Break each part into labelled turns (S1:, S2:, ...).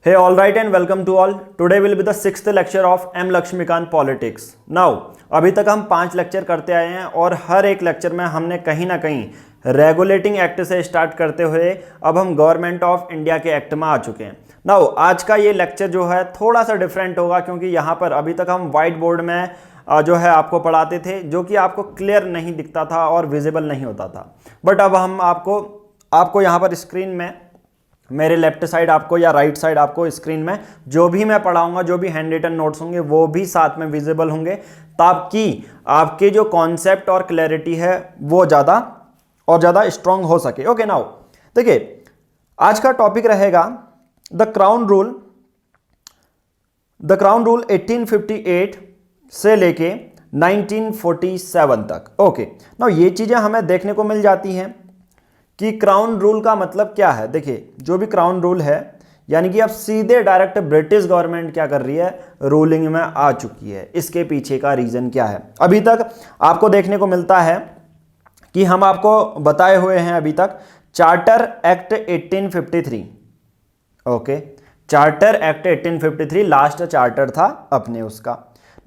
S1: Hey, all right, and welcome to all. Today will be the sixth lecture of M. Lakshmikant Politics. Now, अभी तक हम 5 lecture करते आए हैं और हर एक लेक्चर में हमने कहीं ना कहीं रेगुलेटिंग एक्ट से स्टार्ट करते हुए अब हम गवर्नमेंट ऑफ इंडिया के एक्ट में आ चुके हैं. नाउ आज का ये लेक्चर जो है थोड़ा सा डिफरेंट होगा क्योंकि यहाँ पर अभी तक हम वाइट बोर्ड में जो है आपको पढ़ाते थे जो कि आपको क्लियर नहीं दिखता था और विजिबल नहीं होता था. बट अब हम आपको यहाँ पर स्क्रीन में मेरे लेफ्ट साइड आपको या राइट साइड आपको स्क्रीन में जो भी मैं पढ़ाऊंगा, जो भी हैंड रिटन नोट्स होंगे वो भी साथ में विजिबल होंगे ताकि आपके जो कॉन्सेप्ट और क्लैरिटी है वो ज़्यादा स्ट्रांग हो सके. ओके, नाउ देखिए आज का टॉपिक रहेगा द क्राउन रूल 1858 से लेके 1947 तक. ओके, नाउ ये चीज़ें हमें देखने को मिल जाती हैं कि क्राउन रूल का मतलब क्या है. देखिए जो भी क्राउन रूल है यानी कि अब सीधे डायरेक्ट ब्रिटिश गवर्नमेंट क्या कर रही है, रूलिंग में आ चुकी है. इसके पीछे का रीजन क्या है, अभी तक आपको देखने को मिलता है कि हम आपको बताए हुए हैं अभी तक charter act 1853. Okay, charter act 1853 last charter था अपने उसका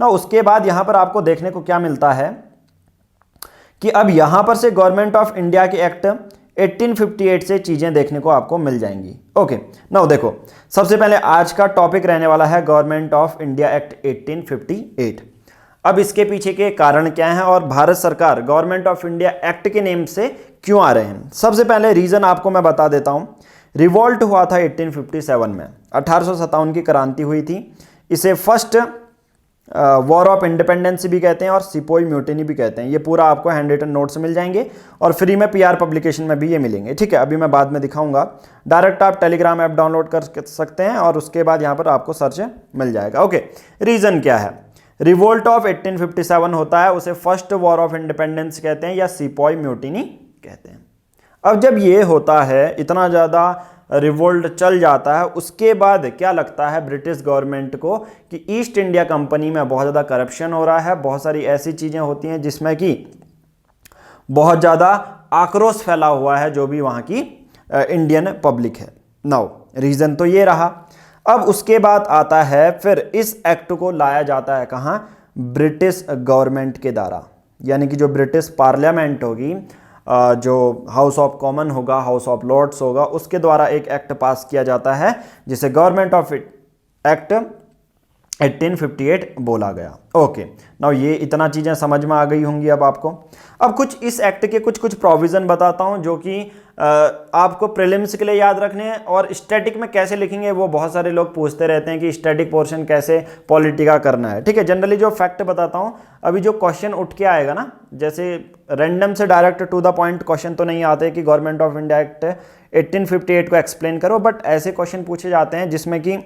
S1: ना. उसके बाद यहां पर आपको देखने को क्या मिलता है कि अब यहां पर से गवर्नमेंट ऑफ इंडिया के एक्ट 1858 से चीजें देखने को आपको मिल जाएंगी. ओके, नाउ देखो सबसे पहले आज का टॉपिक रहने वाला है गवर्नमेंट ऑफ इंडिया एक्ट 1858. अब इसके पीछे के कारण क्या हैं और भारत सरकार गवर्नमेंट ऑफ इंडिया एक्ट के नेम से क्यों आ रहे हैं. सबसे पहले रीजन आपको मैं बता देता हूं. रिवॉल्ट हुआ था 1857 में, 1857 की क्रांति हुई थी. इसे फर्स्ट वॉर ऑफ इंडिपेंडेंस भी कहते हैं और सिपोई म्यूटिनी भी कहते हैं. ये पूरा आपको हैंड रिटन नोट्स मिल जाएंगे और फ्री में पीआर पब्लिकेशन में भी ये मिलेंगे. ठीक है, अभी मैं बाद में दिखाऊंगा. डायरेक्ट आप टेलीग्राम ऐप डाउनलोड कर सकते हैं और उसके बाद यहाँ पर आपको सर्च मिल जाएगा. ओके, रीजन क्या है. रिवोल्ट ऑफ 1857 होता है, उसे फर्स्ट वॉर ऑफ इंडिपेंडेंस कहते हैं या सिपोई म्यूटिनी कहते हैं. अब जब ये होता है, इतना ज़्यादा रिवोल्ट चल जाता है, उसके बाद क्या लगता है ब्रिटिश गवर्नमेंट को कि ईस्ट इंडिया कंपनी में बहुत ज़्यादा करप्शन हो रहा है, बहुत सारी ऐसी चीज़ें होती हैं जिसमें कि बहुत ज़्यादा आक्रोश फैला हुआ है जो भी वहाँ की इंडियन पब्लिक है. नाउ रीज़न तो ये रहा. अब उसके बाद आता है फिर इस एक्ट को लाया जाता है कहाँ, ब्रिटिश गवर्नमेंट के द्वारा, यानी कि जो ब्रिटिश पार्लियामेंट होगी, जो हाउस ऑफ कॉमन होगा, हाउस ऑफ लॉर्ड्स होगा, उसके द्वारा एक एक्ट पास किया जाता है जिसे गवर्नमेंट ऑफ एक्ट 1858 बोला गया. ओके, नाउ ये इतना चीज़ें समझ में आ गई होंगी अब आपको. अब कुछ इस एक्ट के कुछ प्रोविज़न बताता हूं जो कि आपको प्रीलिम्स के लिए याद रखने हैं और स्टैटिक में कैसे लिखेंगे वो बहुत सारे लोग पूछते रहते हैं कि स्टैटिक पोर्शन कैसे पॉलिटी का करना है. ठीक है, जनरली जो फैक्ट बताता हूं, अभी जो क्वेश्चन उठ के आएगा ना, जैसे रैंडम से direct to the point question तो नहीं आते कि गवर्नमेंट ऑफ इंडिया एक्ट 1858 को एक्सप्लेन करो, बट ऐसे क्वेश्चन पूछे जाते हैं जिसमें कि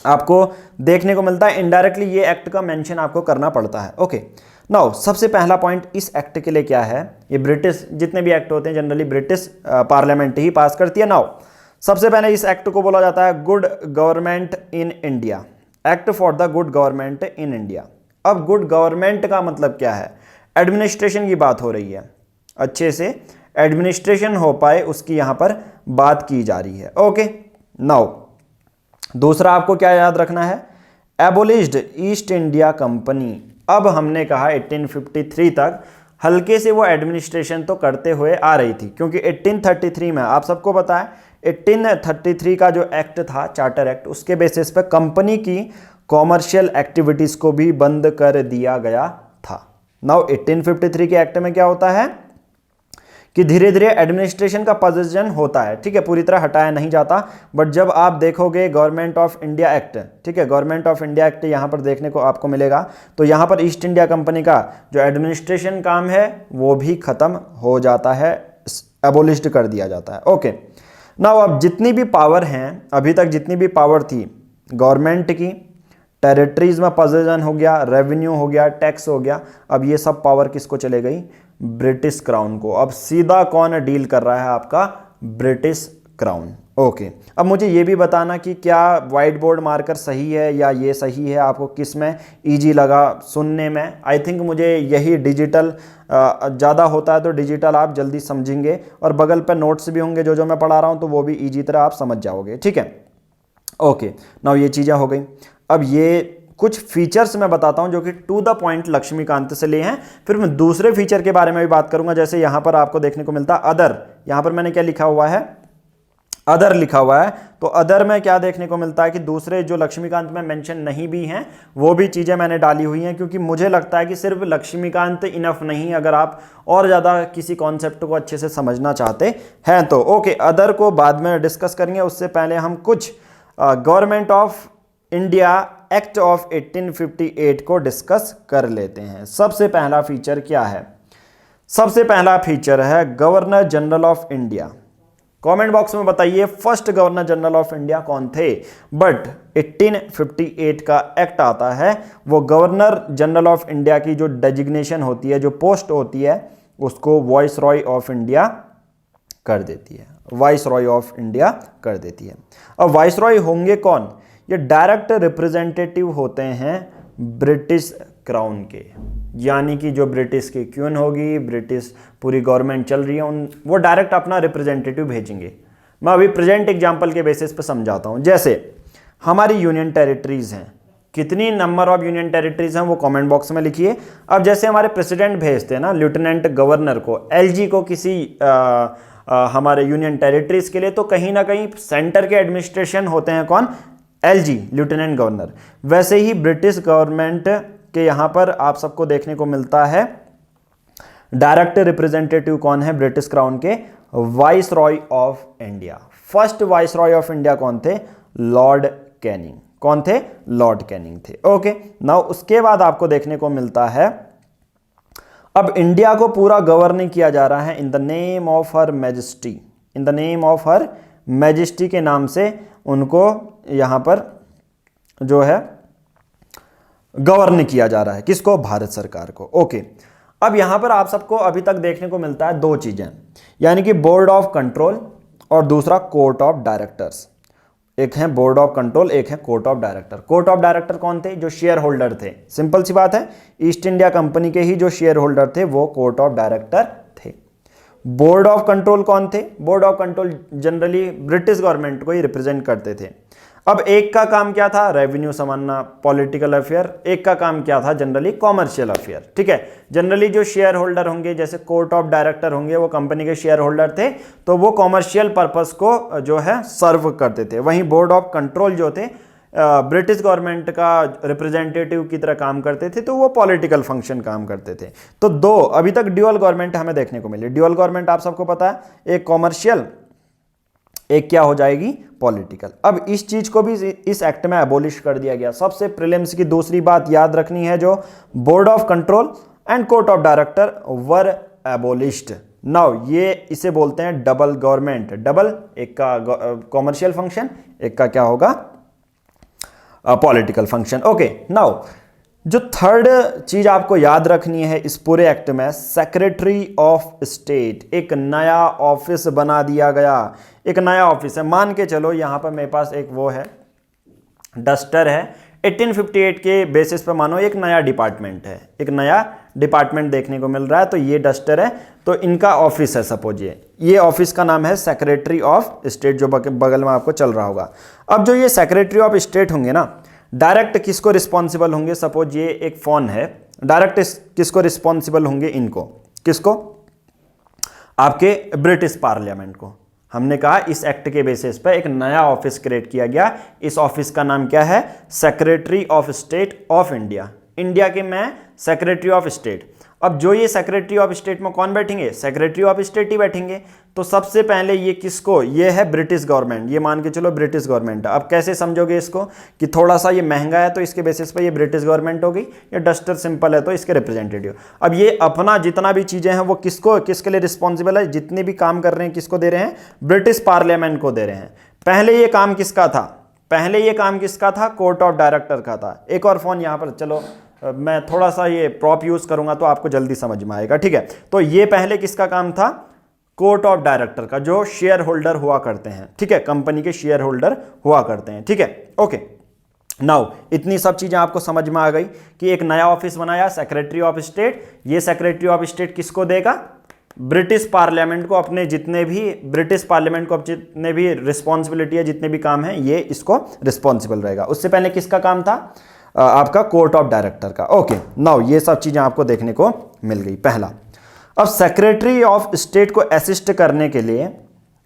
S1: आपको देखने को मिलता है इनडायरेक्टली ये एक्ट का मेंशन आपको करना पड़ता है. ओके, नाउ सबसे पहला पॉइंट इस एक्ट के लिए क्या है. ये ब्रिटिश जितने भी एक्ट होते हैं जनरली ब्रिटिश पार्लियामेंट ही पास करती है. नाउ सबसे पहले इस एक्ट को बोला जाता है good government in India, act for the good government in India. अब गुड गवर्नमेंट का मतलब क्या है, एडमिनिस्ट्रेशन की बात हो रही है, अच्छे से एडमिनिस्ट्रेशन हो पाए उसकी यहाँ पर बात की जा रही है. ओके, नाउ दूसरा आपको क्या याद रखना है, एबोलिश्ड ईस्ट इंडिया कंपनी. अब हमने कहा 1853 तक हल्के से वो एडमिनिस्ट्रेशन तो करते हुए आ रही थी क्योंकि 1833 में आप सबको पता है 1833 का जो एक्ट था, चार्टर एक्ट, उसके बेसिस पे कंपनी की कॉमर्शियल एक्टिविटीज़ को भी बंद कर दिया गया था. नाउ 1853 के एक्ट में क्या होता है कि धीरे धीरे एडमिनिस्ट्रेशन का पोजीशन होता है. ठीक है, पूरी तरह हटाया नहीं जाता, बट जब आप देखोगे गवर्नमेंट ऑफ इंडिया एक्ट, ठीक है, गवर्नमेंट ऑफ इंडिया एक्ट यहाँ पर देखने को आपको मिलेगा तो यहाँ पर ईस्ट इंडिया कंपनी का जो एडमिनिस्ट्रेशन काम है वो भी खत्म हो जाता है, एबोलिश्ड कर दिया जाता है. ओके, नाउ अब जितनी भी पावर हैं, अभी तक जितनी भी पावर थी गवर्नमेंट की, टेरिटरीज में पोजीशन हो गया, रेवेन्यू हो गया, टैक्स हो गया, अब ये सब पावर किसको चले गई, ब्रिटिश क्राउन को. अब सीधा कौन डील कर रहा है, आपका ब्रिटिश क्राउन. ओके, अब मुझे ये भी बताना कि क्या वाइट बोर्ड मार्कर सही है या ये सही है, आपको किस में इजी लगा सुनने में. आई थिंक मुझे यही डिजिटल ज़्यादा होता है तो डिजिटल आप जल्दी समझेंगे और बगल पर नोट्स भी होंगे जो मैं पढ़ा रहा हूँ तो वो भी ईजी तरह आप समझ जाओगे. ठीक है, ओके, नाउ ये चीज़ें हो गई। अब ये कुछ फीचर्स मैं बताता हूं जो कि टू द पॉइंट लक्ष्मीकांत से लिए हैं, फिर मैं दूसरे फीचर के बारे में भी बात करूंगा। जैसे यहां पर आपको देखने को मिलता है अदर, यहां पर मैंने क्या लिखा हुआ है, अदर लिखा हुआ है। तो अदर में क्या देखने को मिलता है कि दूसरे जो लक्ष्मीकांत में मेंशन नहीं भी हैं वो भी चीज़ें मैंने डाली हुई हैं, क्योंकि मुझे लगता है कि सिर्फ लक्ष्मीकांत इनफ नहीं, अगर आप और ज़्यादा किसी कॉन्सेप्ट को अच्छे से समझना चाहते हैं तो। ओके, अदर को बाद में डिस्कस करेंगे, उससे पहले हम कुछ government of India act of 1858 को डिस्कस कर लेते हैं। सबसे पहला फीचर क्या है? सबसे पहला फीचर है governor general of India. Comment box में बताइए first governor general of India कौन थे। बट 1858 का एक्ट आता है, वो गवर्नर जनरल ऑफ इंडिया की जो डेजिग्नेशन होती है, जो पोस्ट होती है, उसको वॉइस रॉय ऑफ इंडिया कर देती है, वाइस रॉय ऑफ इंडिया कर देती है। अब वाइस रॉय होंगे कौन? ये डायरेक्ट रिप्रेजेंटेटिव होते हैं ब्रिटिश क्राउन के, यानी कि जो ब्रिटिश की क्वीन होगी, ब्रिटिश पूरी गवर्नमेंट चल रही है, उन वो डायरेक्ट अपना रिप्रेजेंटेटिव भेजेंगे। मैं अभी प्रेजेंट एग्जांपल के बेसिस पे समझाता हूँ। जैसे हमारी यूनियन टेरिटरीज हैं, कितनी नंबर ऑफ यूनियन टेरिटरीज हैं वो कमेंट बॉक्स में लिखिए। अब जैसे हमारे प्रेसिडेंट भेजते हैं ना लेफ्टिनेंट गवर्नर को, एलजी को किसी हमारे यूनियन टेरिटरीज के लिए, तो कहीं ना कहीं सेंटर के एडमिनिस्ट्रेशन होते हैं कौन? LG, lieutenant governor. वैसे ही ब्रिटिश गवर्नमेंट के यहाँ पर आप सबको देखने को मिलता है डायरेक्ट रिप्रेजेंटेटिव कौन है ब्रिटिश क्राउन के? Vice Roy of India. First vice Roy of India कौन थे? Lord Canning. कौन थे? लॉर्ड कैनिंग थे। ओके, नाउ उसके बाद आपको देखने को मिलता है अब इंडिया को पूरा गवर्न किया जा रहा है in the name of her majesty. In the name of her majesty के नाम से उनको यहां पर जो है गवर्न किया जा रहा है। किसको? भारत सरकार को। ओके, अब यहां पर आप सबको अभी तक देखने को मिलता है दो चीजें, यानी कि बोर्ड ऑफ कंट्रोल और दूसरा कोर्ट ऑफ डायरेक्टर्स। एक है बोर्ड ऑफ कंट्रोल, एक है court of director. Court of director कौन थे? जो शेयर होल्डर थे। सिंपल सी बात है, ईस्ट इंडिया कंपनी के ही जो शेयर होल्डर थे वो कोर्ट ऑफ डायरेक्टर थे। बोर्ड ऑफ कंट्रोल कौन थे? Board of control generally British government को ही रिप्रेजेंट करते थे। अब एक का काम क्या था? रेवेन्यू संभालना, पॉलिटिकल अफेयर। एक का काम क्या था? Generally commercial affair. ठीक है, जनरली जो शेयर होल्डर होंगे, जैसे कोर्ट ऑफ डायरेक्टर होंगे, वो कंपनी के शेयर होल्डर थे, तो वो कॉमर्शियल पर्पस को जो है सर्व करते थे। वहीं बोर्ड ऑफ कंट्रोल जो थे ब्रिटिश गवर्नमेंट का रिप्रेजेंटेटिव की तरह काम करते थे, तो वो पॉलिटिकल फंक्शन काम करते थे। तो दो अभी तक ड्यूअल गवर्नमेंट हमें देखने को मिली। ड्यूअल गवर्नमेंट आप सबको पता है, एक कॉमर्शियल, एक क्या हो जाएगी? पॉलिटिकल। अब इस चीज को भी इस एक्ट में एबोलिश कर दिया गया। सबसे प्रीलिम्स की दूसरी बात याद रखनी है, जो board of control and court of director were एबोलिश्ड। Now ये इसे बोलते हैं डबल गवर्नमेंट। डबल, एक का कॉमर्शियल फंक्शन, एक का क्या होगा? Political function. ओके, नाउ जो थर्ड चीज आपको याद रखनी है इस पूरे एक्ट में, सेक्रेटरी ऑफ स्टेट। एक नया ऑफिस बना दिया गया। एक नया ऑफिस है, मान के चलो यहां पर मेरे पास एक वो है डस्टर है, 1858 के बेसिस पे मानो एक नया डिपार्टमेंट है, एक नया डिपार्टमेंट देखने को मिल रहा है। तो ये डस्टर है, तो इनका ऑफिस है। सपोज ये ऑफिस का नाम है सेक्रेटरी ऑफ स्टेट, जो बगल में आपको चल रहा होगा। अब जो ये सेक्रेटरी ऑफ स्टेट होंगे ना, डायरेक्ट किसको रिस्पॉन्सिबल होंगे? सपोज ये एक फोन है, डायरेक्ट किसको रिस्पॉन्सिबल होंगे? इनको। किसको? आपके ब्रिटिश पार्लियामेंट को। हमने कहा इस एक्ट के बेसिस पे एक नया ऑफिस क्रिएट किया गया। इस ऑफिस का नाम क्या है? Secretary of state of India. India के मैं सेक्रेटरी ऑफ स्टेट। अब जो ये सेक्रेटरी ऑफ स्टेट में कौन बैठेंगे? सेक्रेटरी ऑफ स्टेट ही बैठेंगे। तो सबसे पहले ये किसको? ये है ब्रिटिश गवर्नमेंट। ये मान के चलो ब्रिटिश गवर्नमेंट। अब कैसे समझोगे इसको कि थोड़ा सा ये महंगा है तो इसके बेसिस पे ये ब्रिटिश गवर्नमेंट होगी, या डस्टर सिंपल है तो इसके रिप्रेजेंटेटिव। अब ये अपना जितना भी चीजें हैं वो किसके लिए रिस्पॉन्सिबल है? जितने भी काम कर रहे हैं किसको दे रहे हैं? ब्रिटिश पार्लियामेंट को दे रहे हैं। पहले ये काम किसका था? पहले ये काम किसका था? कोर्ट ऑफ डायरेक्टर का था। एक और फोन यहाँ पर, चलो मैं थोड़ा सा ये प्रॉप यूज करूंगा तो आपको जल्दी समझ में आएगा। ठीक है, तो ये पहले किसका काम था? कोर्ट ऑफ डायरेक्टर का, जो शेयर होल्डर हुआ करते हैं। ठीक है, कंपनी के शेयर होल्डर हुआ करते हैं। ठीक है, ओके। नाउ इतनी सब चीजें आपको समझ में आ गई कि एक नया ऑफिस बनाया सेक्रेटरी ऑफ स्टेट। ये सेक्रेटरी ऑफ स्टेट किसको देगा? ब्रिटिश पार्लियामेंट को अपने जितने भी रिस्पॉन्सिबिलिटी है, जितने भी काम हैं, ये इसको रिस्पॉन्सिबल रहेगा। उससे पहले किसका काम था? आपका कोर्ट ऑफ डायरेक्टर का। ओके, नाउ ये सब चीजें आपको देखने को मिल गई। पहला, अब सेक्रेटरी ऑफ स्टेट को असिस्ट करने के लिए,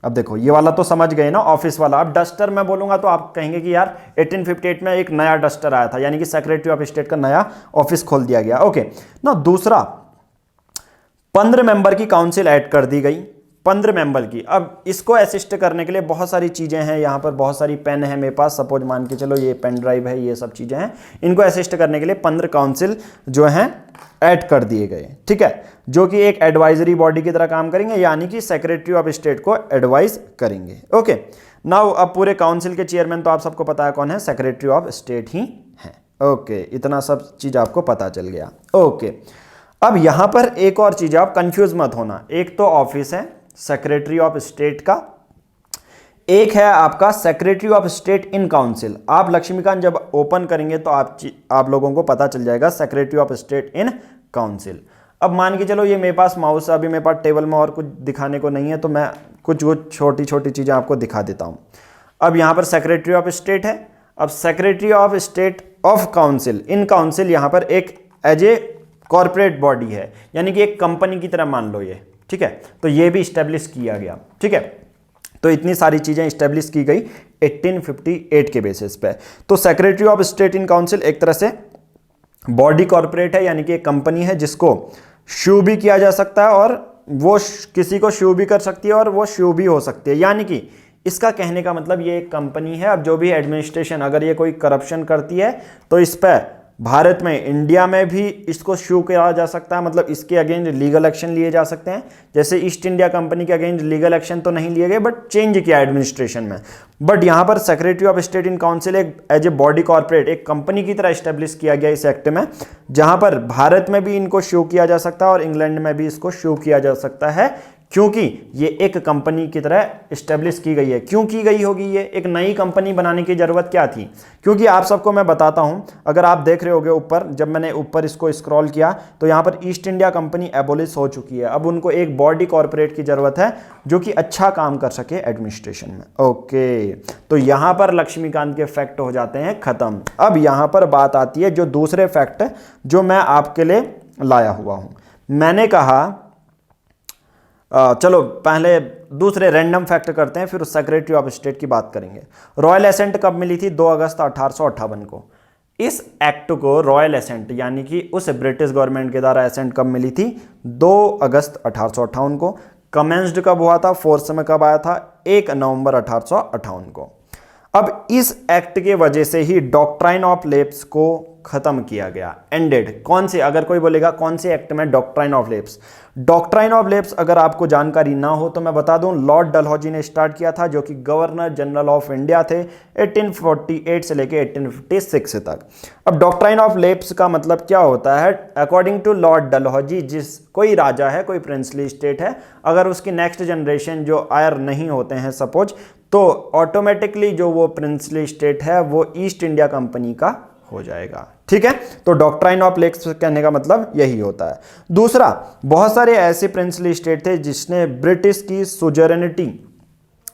S1: अब देखो ये वाला तो समझ गए ना, ऑफिस वाला। अब डस्टर मैं बोलूंगा तो आप कहेंगे कि यार 1858 में एक नया डस्टर आया था, यानी कि सेक्रेटरी ऑफ स्टेट का नया ऑफिस खोल दिया गया। ओके ना, दूसरा 15 मेंबर की काउंसिल ऐड कर दी गई, 15 मेंबर की। अब इसको असिस्ट करने के लिए बहुत सारी चीजें हैं, यहां पर बहुत सारी पेन है मेरे पास, सपोज मान के चलो ये पेन ड्राइव है, ये सब चीजें हैं। इनको असिस्ट करने के लिए 15 काउंसिल जो हैं ऐड कर दिए गए, ठीक है, जो कि एक एडवाइजरी बॉडी की तरह काम करेंगे, यानी कि सेक्रेटरी ऑफ स्टेट को एडवाइस करेंगे। ओके नाउ, अब पूरे काउंसिल के चेयरमैन तो आप सबको पता है कौन है, सेक्रेटरी ऑफ स्टेट ही है। ओके, इतना सब चीज आपको पता चल गया। ओके, अब यहां पर एक और चीज, आप कंफ्यूज मत होना। एक तो ऑफिस है सेक्रेटरी ऑफ स्टेट का, एक है आपका secretary of state in council. आप लक्ष्मीकांत जब ओपन करेंगे तो आप लोगों को पता चल जाएगा secretary of state in council. अब मान के चलो ये मेरे पास माउस, अभी मेरे पास टेबल में और कुछ दिखाने को नहीं है, तो मैं कुछ छोटी छोटी चीजें आपको दिखा देता हूं। अब यहां पर सेक्रेटरी ऑफ स्टेट है। अब secretary of state of council in council यहां पर एक एज ए कॉर्पोरेट बॉडी है, यानी कि एक कंपनी की तरह मान लो ये, ठीक है। तो ये भी स्टैब्लिश किया गया, ठीक है। तो इतनी सारी चीजें स्टैब्लिश की गई 1858 के बेसिस पे। तो secretary of state in council एक तरह से बॉडी कॉर्पोरेट है, यानी कि एक कंपनी है जिसको शू भी किया जा सकता है, और वो किसी को शू भी कर सकती है और वो शू भी हो सकती है। यानी कि इसका कहने का मतलब ये एक कंपनी है। अब जो भी एडमिनिस्ट्रेशन अगर ये कोई करप्शन करती है तो इस पर भारत में, इंडिया में भी इसको शू किया जा सकता है, मतलब इसके अगेंस्ट लीगल एक्शन लिए जा सकते हैं। जैसे ईस्ट इंडिया कंपनी के अगेंस्ट लीगल एक्शन तो नहीं लिए गए, बट चेंज किया एडमिनिस्ट्रेशन में। बट यहां पर secretary of state in council एक एज ए बॉडी कॉर्पोरेट, एक कंपनी की तरह स्टैब्लिश किया गया इस एक्ट में, जहां पर भारत में भी इनको शो किया जा सकता है और इंग्लैंड में भी इसको शो किया जा सकता है, क्योंकि ये एक कंपनी की तरह स्टैब्लिश की गई है। क्यों की गई होगी ये? एक नई कंपनी बनाने की जरूरत क्या थी? क्योंकि आप सबको मैं बताता हूं, अगर आप देख रहे होगे ऊपर, जब मैंने ऊपर इसको स्क्रॉल किया तो यहां पर ईस्ट इंडिया कंपनी एबोलिश हो चुकी है। अब उनको एक बॉडी कॉर्पोरेट की जरूरत है जो कि अच्छा काम कर सके एडमिनिस्ट्रेशन में। ओके, तो यहां पर लक्ष्मीकांत के फैक्ट हो जाते हैं खत्म। अब यहां पर बात आती है जो दूसरे फैक्ट जो मैं आपके लिए लाया हुआ हूं। मैंने कहा चलो पहले दूसरे रैंडम फैक्ट करते हैं, फिर सेक्रेटरी ऑफ स्टेट की बात करेंगे। रॉयल एसेंट कब मिली थी? 2 अगस्त 1858 को। इस एक्ट को रॉयल एसेंट यानी कि उस ब्रिटिश गवर्नमेंट के द्वारा एसेंट कब मिली थी? 2 अगस्त 1858 को। कमेंस्ड कब हुआ था? फोर्स में कब आया था? 1 नवंबर 1858 को। अब इस एक्ट के वजह से ही डॉक्ट्राइन ऑफ लेप्स को खत्म किया गया, एंडेड। कौन से, अगर कोई बोलेगा कौन से एक्ट में? Doctrine of lapse. Doctrine of lapse अगर आपको जानकारी ना हो तो मैं बता दूं, लॉर्ड डलहौजी ने स्टार्ट किया था, जो कि गवर्नर जनरल ऑफ इंडिया थे 1848 से लेके 1856 तक। अब डॉक्ट्राइन ऑफ लेप्स का मतलब क्या होता है? अकॉर्डिंग टू लॉर्ड डलहौजी, जिस कोई राजा है, कोई प्रिंसली स्टेट है, अगर उसकी नेक्स्ट जनरेशन जो आयर नहीं होते हैं सपोज, तो ऑटोमेटिकली जो वो प्रिंसली स्टेट है वो ईस्ट इंडिया कंपनी का हो जाएगा, ठीक है। तो डॉक्ट्राइन ऑफ लेप्स कहने का मतलब यही होता है। दूसरा, बहुत सारे ऐसे प्रिंसली स्टेट थे जिसने ब्रिटिश की सुजरेनिटी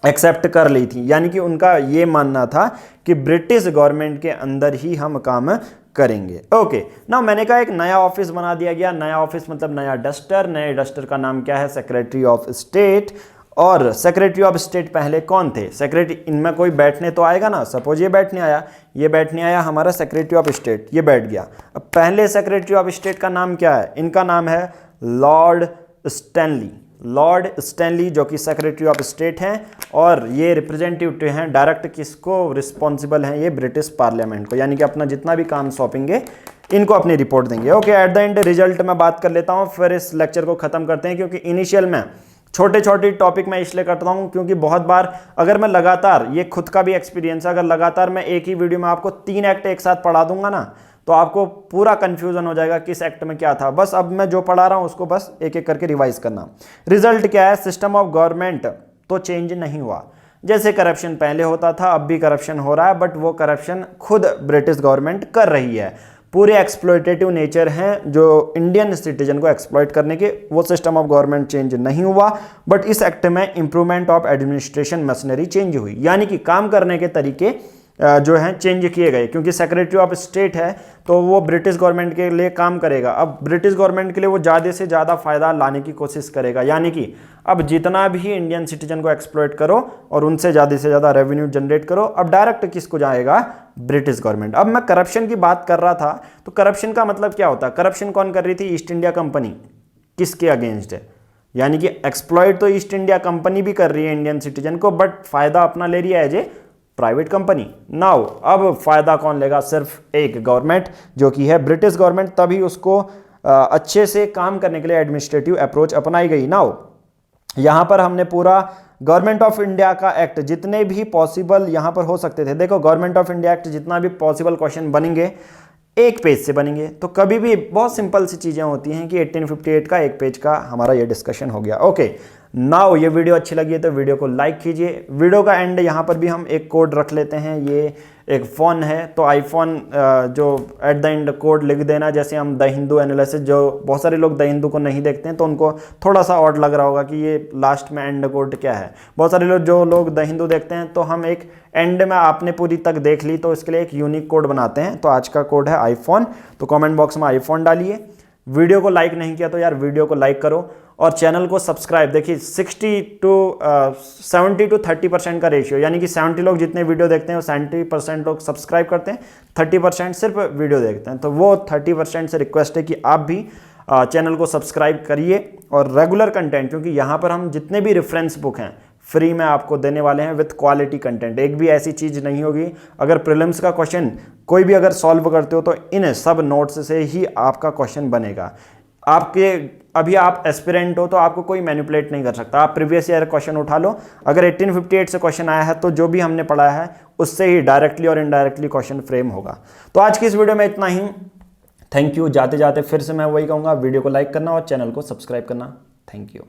S1: एक्सेप्ट कर ली थी, यानी कि उनका ये मानना था कि ब्रिटिश गवर्नमेंट के अंदर ही हम काम करेंगे। ओके ना, मैंने कहा एक नया ऑफिस बना दिया गया। नया ऑफिस मतलब नया डस्टर। नए डस्टर का नाम क्या है? Secretary of state. और सेक्रेटरी ऑफ स्टेट पहले कौन थे? सेक्रेटरी, इनमें कोई बैठने तो आएगा ना, सपोज ये बैठने आया, ये बैठने आया हमारा सेक्रेटरी ऑफ स्टेट, ये बैठ गया। अब पहले सेक्रेटरी ऑफ स्टेट का नाम क्या है? इनका नाम है लॉर्ड स्टैनली। लॉर्ड स्टैनली जो कि सेक्रेटरी ऑफ स्टेट हैं, और ये रिप्रेजेंटेटिव हैं डायरेक्ट किसको रिस्पॉन्सिबल हैं? ये ब्रिटिश पार्लियामेंट को, यानी कि अपना जितना भी काम सौंपेंगे इनको अपनी रिपोर्ट देंगे। Okay, at the end result में बात कर लेता हूँ, फिर इस लेक्चर को खत्म करते हैं। क्योंकि इनिशियल में छोटे छोटे टॉपिक मैं इसलिए करता हूं क्योंकि बहुत बार अगर मैं लगातार, ये खुद का भी एक्सपीरियंस है, अगर लगातार मैं एक ही वीडियो में आपको 3 एक्ट एक साथ पढ़ा दूंगा ना, तो आपको पूरा कंफ्यूजन हो जाएगा किस एक्ट में क्या था। बस अब मैं जो पढ़ा रहा हूं उसको बस एक एक करके रिवाइज करना। रिजल्ट क्या है? सिस्टम ऑफ गवर्नमेंट तो चेंज नहीं हुआ। जैसे करप्शन पहले होता था, अब भी करप्शन हो रहा है, बट वो करप्शन खुद ब्रिटिश गवर्नमेंट कर रही है। पूरे एक्सप्लॉयटेटिव नेचर हैं जो इंडियन सिटीजन को एक्सप्लॉयट करने के, वो सिस्टम ऑफ गवर्नमेंट चेंज नहीं हुआ। बट इस एक्ट में improvement of administration machinery change हुई, यानी कि काम करने के तरीके जो हैं चेंज किए गए, क्योंकि सेक्रेटरी ऑफ स्टेट है तो वो ब्रिटिश गवर्नमेंट के लिए काम करेगा। अब ब्रिटिश गवर्नमेंट के लिए वो ज़्यादा से ज़्यादा फ़ायदा लाने की कोशिश करेगा, यानी कि अब जितना भी इंडियन सिटीजन को एक्सप्लॉइट करो और उनसे ज़्यादा रेवेन्यू जनरेट करो, अब डायरेक्ट किसको जाएगा? British government. अब मैं करप्शन की बात कर रहा था, तो करप्शन का मतलब क्या होता है? करप्शन कौन कर रही थी? East India company. किसके अगेंस्ट है? यानी कि एक्सप्लॉइट तो ईस्ट इंडिया कंपनी भी कर रही है इंडियन सिटीजन को, बट फायदा अपना ले रही है as a private company. Now अब फायदा कौन लेगा? सिर्फ एक गवर्नमेंट, जो कि है ब्रिटिश गवर्नमेंट। तभी उसको अच्छे से काम करने के लिए एडमिनिस्ट्रेटिव अप्रोच अपनाई गई। नाउ यहां पर हमने पूरा गवर्नमेंट ऑफ इंडिया का एक्ट जितने भी पॉसिबल यहां पर हो सकते थे, देखो गवर्नमेंट ऑफ इंडिया एक्ट जितना भी पॉसिबल क्वेश्चन बनेंगे एक पेज से बनेंगे। तो कभी भी बहुत सिंपल सी चीजें होती हैं कि 1858 का एक पेज का हमारा ये डिस्कशन हो गया। ओके, नाउ ये वीडियो अच्छी लगी है तो वीडियो को लाइक कीजिए। वीडियो का एंड यहाँ पर भी हम एक कोड रख लेते हैं। ये एक फ़ोन है तो आईफोन जो एट द एंड कोड लिख देना, जैसे हम द हिंदू एनालिसिस, जो बहुत सारे लोग द हिंदू को नहीं देखते हैं तो उनको थोड़ा सा ऑड लग रहा होगा कि ये लास्ट में एंड कोड क्या है। बहुत सारे लोग जो लोग द हिंदू देखते हैं तो हम एक एंड में आपने पूरी तक देख ली तो इसके लिए एक यूनिक कोड बनाते हैं। तो आज का कोड है आईफोन, तो कमेंट बॉक्स में आईफोन डालिए। वीडियो को लाइक नहीं किया तो यार वीडियो को लाइक करो और चैनल को सब्सक्राइब। देखिए 70 to 30% का रेशियो, यानी कि 70 लोग जितने वीडियो देखते हैं वो 70% लोग सब्सक्राइब करते हैं, 30% सिर्फ वीडियो देखते हैं। तो वो 30% से रिक्वेस्ट है कि आप भी चैनल को सब्सक्राइब करिए और रेगुलर कंटेंट, क्योंकि यहाँ पर हम जितने भी रेफरेंस बुक हैं फ्री में आपको देने वाले हैं विथ क्वालिटी कंटेंट। एक भी ऐसी चीज़ नहीं होगी, अगर प्रीलिम्स का क्वेश्चन कोई भी अगर सॉल्व करते हो तो इन सब नोट्स से ही आपका क्वेश्चन बनेगा। आपके अभी आप एस्पिरेंट हो तो आपको कोई मैनिपुलेट नहीं कर सकता। आप प्रीवियस ईयर क्वेश्चन उठा लो, अगर 1858 से क्वेश्चन आया है तो जो भी हमने पढ़ा है उससे ही डायरेक्टली और इनडायरेक्टली क्वेश्चन फ्रेम होगा। तो आज की इस वीडियो में इतना ही। Thank you. जाते जाते फिर से मैं वही कहूँगा, वीडियो को लाइक करना और चैनल को सब्सक्राइब करना। Thank you.